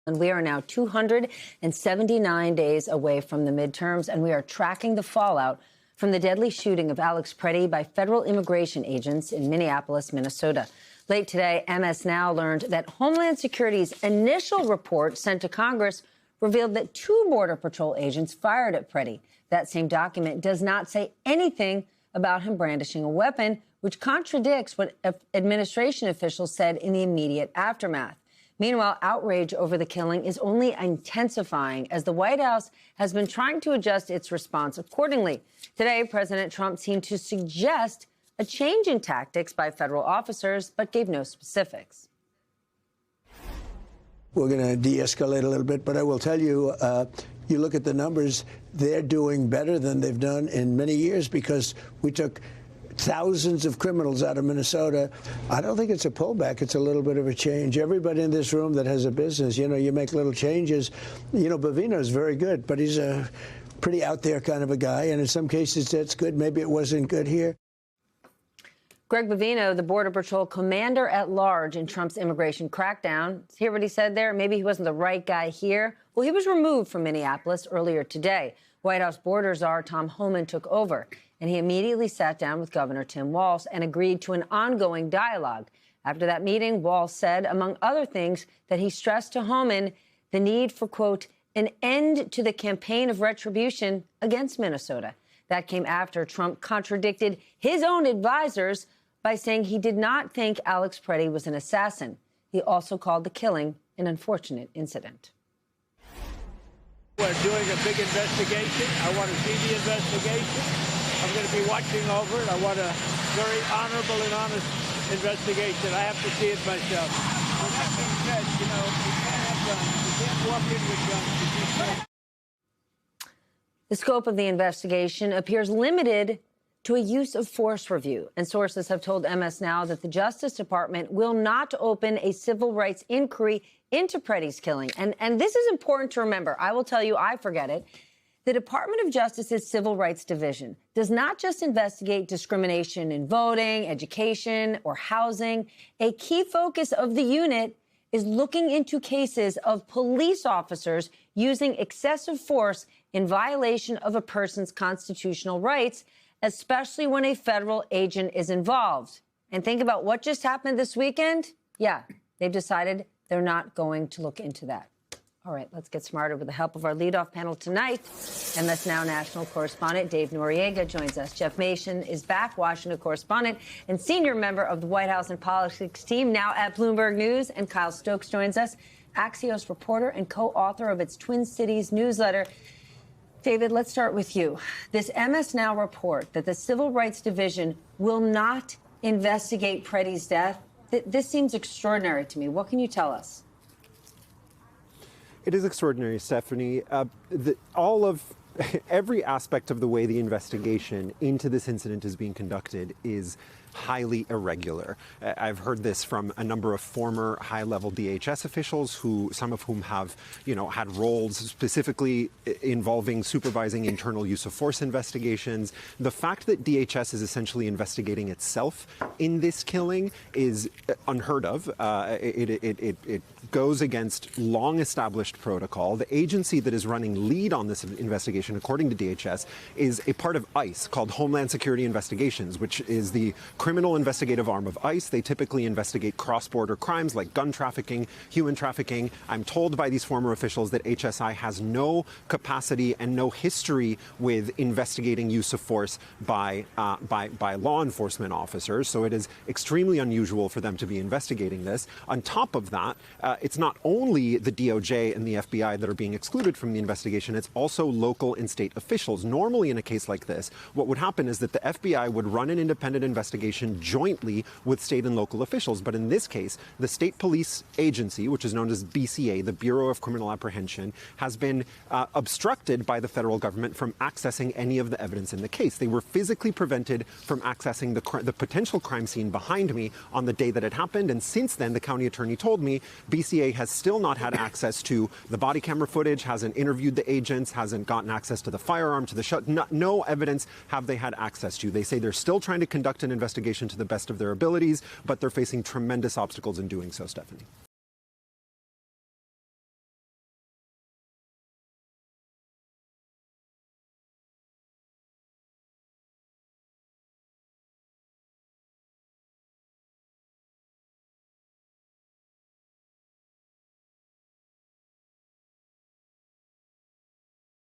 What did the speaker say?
And we are now 279 days away from the midterms, and we are tracking the fallout from the deadly shooting of Alex Preddy by federal immigration agents in Minneapolis, Minnesota. Late today, MS Now learned that Homeland Security's initial report sent to Congress revealed that 2 Border Patrol agents fired at Preddy. That same document does not say anything about him brandishing a weapon, which contradicts what administration officials said in the immediate aftermath. Meanwhile, outrage over the killing is only intensifying as the White House has been trying to adjust its response accordingly. Today, President Trump seemed to suggest a change in tactics by federal officers, but gave no specifics. We're going to de-escalate a little bit, but I will tell you, you look at the numbers, they're doing better than they've done in many years because we took thousands of criminals out of Minnesota. I don't think it's a pullback. It's a little bit of a change. Everybody in this room that has a business, you know, you make little changes. You know, Bavino's very good, but he's a pretty out there kind of a guy. And in some cases, that's good. Maybe it wasn't good here. Greg Bavino, the Border Patrol commander at large in Trump's immigration crackdown. Hear what he said there? Maybe he wasn't the right guy here. Well, he was removed from Minneapolis earlier today. White House border czar Tom Homan took over, and he immediately sat down with Governor Tim Walz and agreed to an ongoing dialogue. After that meeting, Walz said, among other things, that he stressed to Homan the need for, quote, an end to the campaign of retribution against Minnesota. That came after Trump contradicted his own advisors by saying he did not think Alex Preddy was an assassin. He also called the killing an unfortunate incident. We're doing a big investigation. I want to see the investigation. I'm going to be watching over it. I want a very honorable and honest investigation. I have to see it myself. Well, that being said, you know, you can't have guns. You can't walk in with guns. The scope of the investigation appears limited to a use of force review. And sources have told MS Now that the Justice Department will not open a civil rights inquiry into Preddy's killing. And this is important to remember. I will tell you, I forget it. The Department of Justice's Civil Rights Division does not just investigate discrimination in voting, education, or housing. A key focus of the unit is looking into cases of police officers using excessive force in violation of a person's constitutional rights, especially when a federal agent is involved. And think about what just happened this weekend. Yeah, they've decided they're not going to look into that. All right, let's get smarter with the help of our leadoff panel tonight. MS Now national correspondent Dave Noriega joins us. Jeff Mason is back, Washington correspondent and senior member of the White House and politics team, now at Bloomberg News. And Kyle Stokes joins us, Axios reporter and co-author of its Twin Cities newsletter. David, let's start with you. This MS Now report that the Civil Rights Division will not investigate Preddy's death, this seems extraordinary to me. What can you tell us? It is extraordinary, Stephanie. Every aspect of the way the investigation into this incident is being conducted is highly irregular. I've heard this from a number of former high-level DHS officials, some of whom have, had roles specifically involving supervising internal use of force investigations. The fact that DHS is essentially investigating itself in this killing is unheard of. It goes against long-established protocol. The agency that is running lead on this investigation, according to DHS, is a part of ICE called Homeland Security Investigations, which is the criminal investigative arm of ICE. They typically investigate cross-border crimes like gun trafficking, human trafficking. I'm told by these former officials that HSI has no capacity and no history with investigating use of force by law enforcement officers. So it is extremely unusual for them to be investigating this. On top of that, it's not only the DOJ and the FBI that are being excluded from the investigation, it's also local and state officials. Normally in a case like this, what would happen is that the FBI would run an independent investigation jointly with state and local officials. But in this case, the state police agency, which is known as BCA, the Bureau of Criminal Apprehension, has been obstructed by the federal government from accessing any of the evidence in the case. They were physically prevented from accessing the potential crime scene behind me on the day that it happened. And since then, the county attorney told me BCA has still not had access to the body camera footage, hasn't interviewed the agents, hasn't gotten access to the firearm, to the no evidence have they had access to. They say they're still trying to conduct an investigation to the best of their abilities, but they're facing tremendous obstacles in doing so, Stephanie.